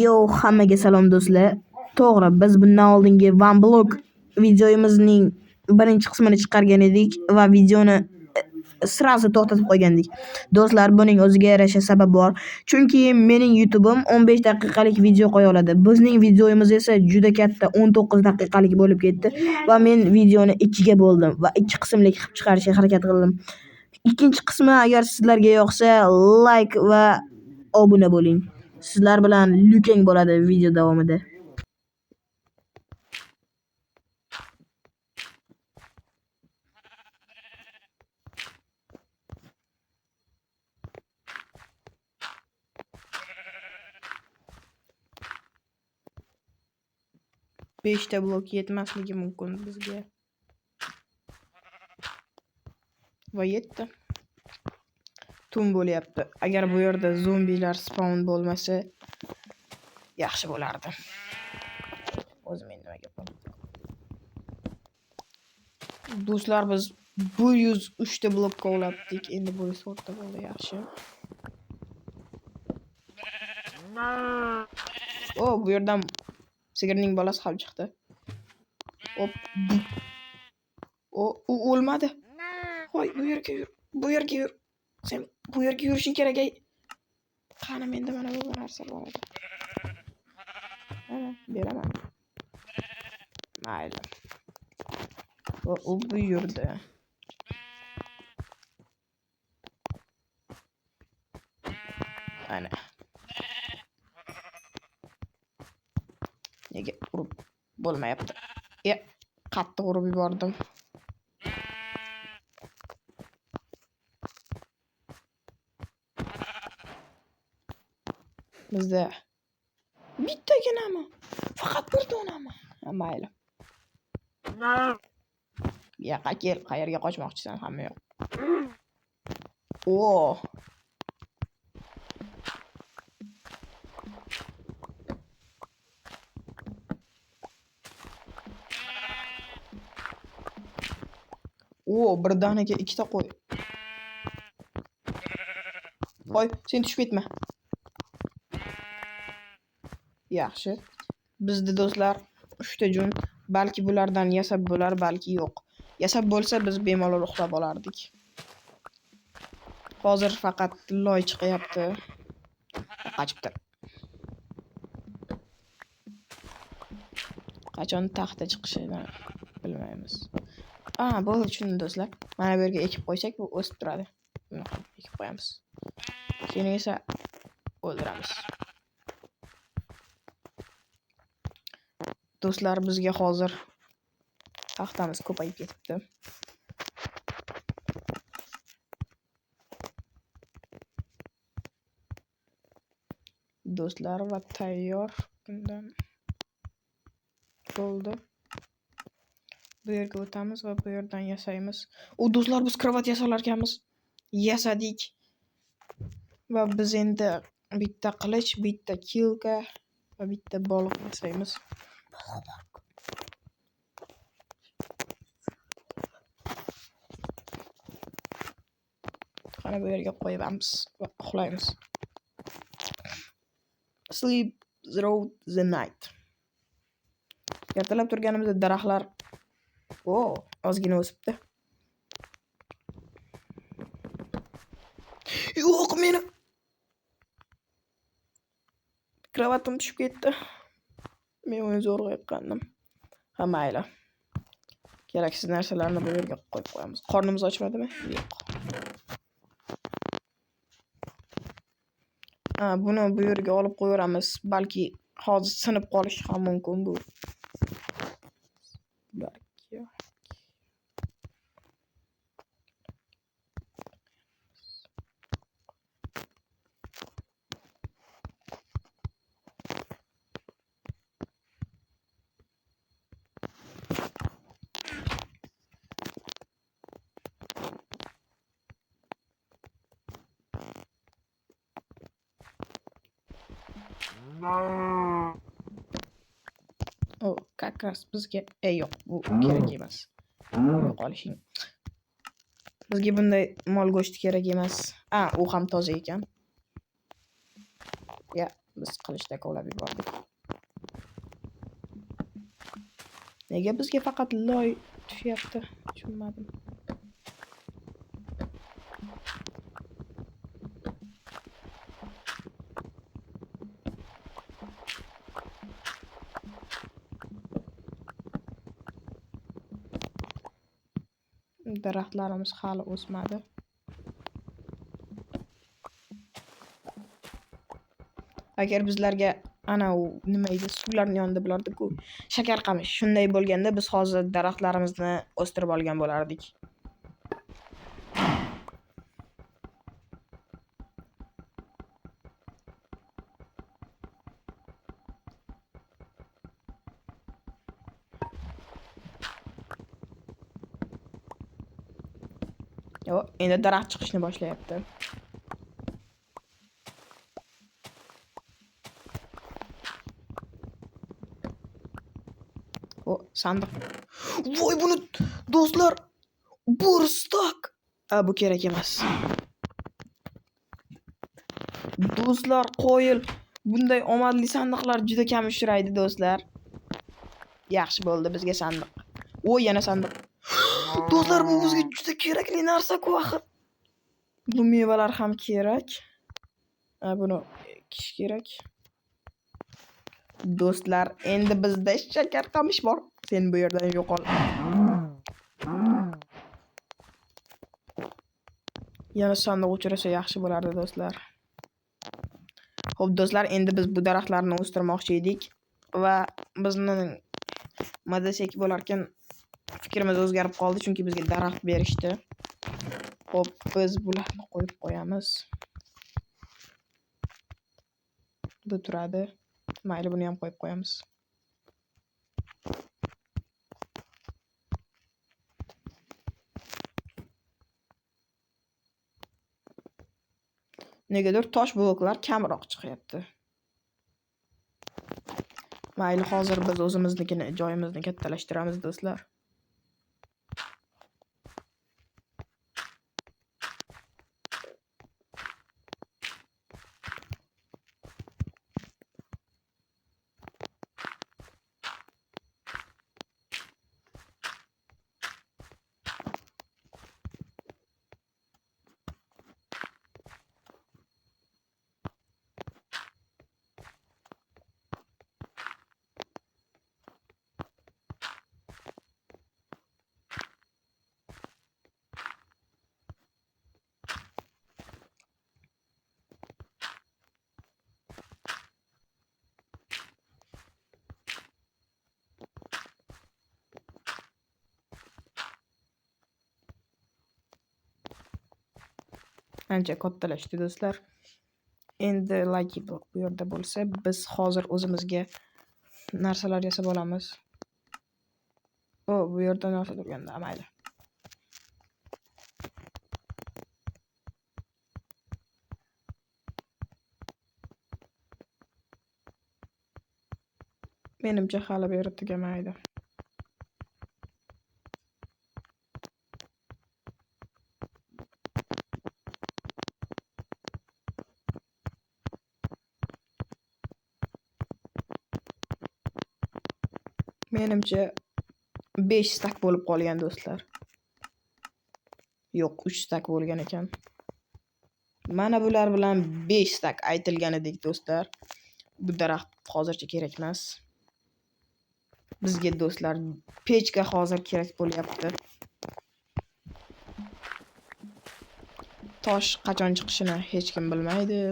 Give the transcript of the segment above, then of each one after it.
Yo, hammaga salom do'stlar. To'g'ri, biz bundan oldingi One Block videomizning birinchi qismini chiqargan edik va videoni sirazi to'xtatib qo'ygandik. Do'stlar, buning o'ziga yarasha sabab bor. Chunki mening YouTube'im 15 daqiqalik video qo'ya oladi. Bizning videomiz esa juda katta 19 daqiqalik bo'lib ketdi va men videoni ikkiga bo'ldim va ikki qismli qilib chiqarishga harakat qildim. Ikkinchi qismi agar sizlarga yoqsa, like va obuna bo'ling. Sizlar bilan lukang bo'ladi video davomida. Beshta blok yetmasligi mumkin bizga. Va yetdi. Tun bo'lyapti. Agar bu yerda zombilar spawn bo'lmasa, yaxshi bo'lardi. O'zim endi nima gapim. Do'stlar, biz bu 103 ta blok kovlabdik. Endi bu 4 ta bo'ldi, yaxshi. Bu yerdan sigirning bolasi ham chiqdi. Hop. U o'lmadi. Voy, bu yerga yur. Bu yerga yur. Sen bu yerga yurishing kerak. Qani menda mana bu narsa bor edi. Mana beraman. Mayli. U bu yerda. Ana. Nega urib bo'lmayapti? Qattiq urib yubordim. Bizda bittaginami? Faqat bir donami? Mayli. Yoqqa kel, qayerga qochmoqchisan? Hamma yo'q. Birdaniga ikkita qo'y. Voy, sen tushib ketma. Yaxshi. Bizda do'stlar 3 ta jun, balki bulardan yasab bo'lar, balki yo'q. Yasab bo'lsa biz bemalol uxlab olardik. Hozir faqat loy chiqyapti. Qochibdi. Qachon taxta chiqishini bilmaymiz. Bo'ldi, tushundim do'stlar. Mana bu yerga ekib qo'ysak, bu o'sib turadi. Buni ekib qo'yamiz. Seni esa o'ldiramiz. Do'stlar, bizga hozir taxtamiz ko'payib ketibdi. Do'stlar, va tayyor. Bundan bo'ldi. Bu yerga o'tamiz va bu yerdan yasaymiz. Do'stlar, biz kravat yasalar ekanmiz. Yasadik. Va biz endi bitta qilich, bitta kilka va bitta baliq yasaymiz. Qani bu yerga qo'yamiz va uxlaymiz. Sleep through the night. Ertalab turganimizda daraxtlar ozgina o'sibdi. Yo'q, meni kravatim tushib ketdi. Men uni zo'rg'a yiqqandim. Mayli. Keraksiz narsalarni bu yerga qo'yib qo'yamiz. Qornimiz ochmadimi? Yo'q. Buni bu yerga olib qo'yamiz. Balki hozir sinib qolishi ham mumkin bu. Как раз bizga yo'q, bu kerak emas. Qolishing. Bizga bunday mol go'shti kerak emas. U ham toza ekan. Biz qilichda kovlab yubordik. Nega bizga faqat loy tushyapti? Tushunmadim. Daraxtlarimiz hali o'smadi. Agar bizlarga ana u nima edi, suvlarning yonida bo'lardi-ku, shakar qamish. Shunday bo'lganda biz hozir daraxtlarimizni o'stirib olgan bo'lardik. Yo, endi daraxt chiqishni boshlayapti. O, sandiq. Voy buni do'stlar, bo'rstak. Bu kerak emas. Do'stlar, qo'yil. Bunday omadli sandiqlar juda kam uchraydi, do'stlar. Yaxshi bo'ldi bizga sandiq. O, yana sandiq. Do'stlar, bu bizga juda kerakli narsa-ku axir. Bu mevalar ham kerak. Buni ekish kerak. Do'stlar, endi bizda shakar qamish bor. Sen bu yerdan yo'qol. Yana sandiq uchrasa yaxshi bo'lardi, do'stlar. Xo'p, do'stlar, endi biz bu daraxtlarni o'stirmoqchi edik va bizni madasek bo'larkan fikrimiz o'zgarib qoldi, chunki bizga daraxt berishdi. Xo'p, biz bularni qo'yib qo'yamiz. Bu turadi. Mayli, buni ham qo'yib qo'yamiz. Negadir tosh bloklar kamroq chiqyapti. Mayli, hozir biz o'zimiznikini joyimizni kattalashtiramiz, do'stlar. Ancha kattalashdi, do'stlar. Endi lucky block bu yerda bo'lsa, biz hozir o'zimizga narsalar yasab olamiz. Bu yerda narsa turganda, mayli. Menimcha hali bu yerda tugamaydi. Menimcha 5 stak bo'lib qolgan, do'stlar. Yo'q, 3 stak bo'lgan ekan. Mana bular bilan 5 stak aytilgan edik, do'stlar. Bu daraxt hozircha kerak emas. Bizga, do'stlar, pechka hozir kerak bo'lyapti. Tosh qachon chiqishini hech kim bilmaydi.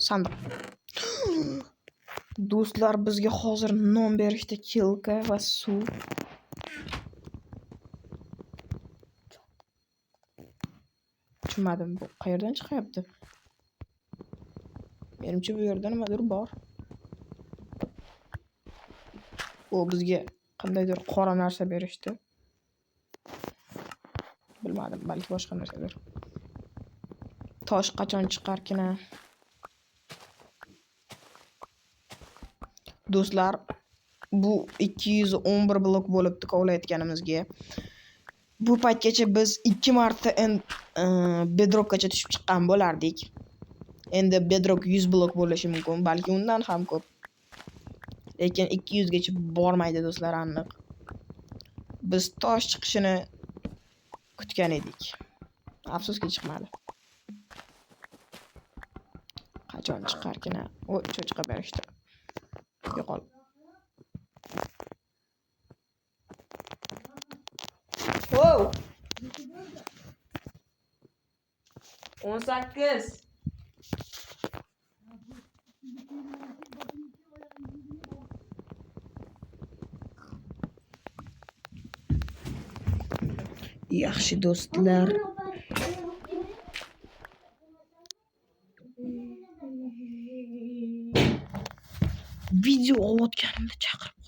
Sandiq. Do'stlar, bizga hozir non berishdi, kilka va suv. Tushunmadim, bu qayerdan chiqyapti? Menimcha bu yerda nimadir bor. U bizga qandaydir qora narsa berishdi. Bilmadim, balki boshqa narsadir. Tosh qachon chiqarkin? Do'stlar, bu 211 blok bo'libdi kovlayotganimizga. Bu paytgacha biz 2 marta bedrockgacha tushib chiqqan bo'lardik. Endi bedrock 100 blok bo'lishi mumkin, balki undan ham ko'p. Lekin 200 gacha bormaydi do'stlar, aniq. Biz tosh chiqishini kutgan edik. Afsuski chiqmadi. Qachon chiqarkin? Voy, cho'chqa berishdi. Yo'qol. Wow! 18. Yaxshi do'stlar. Video olayotganimda chaqirib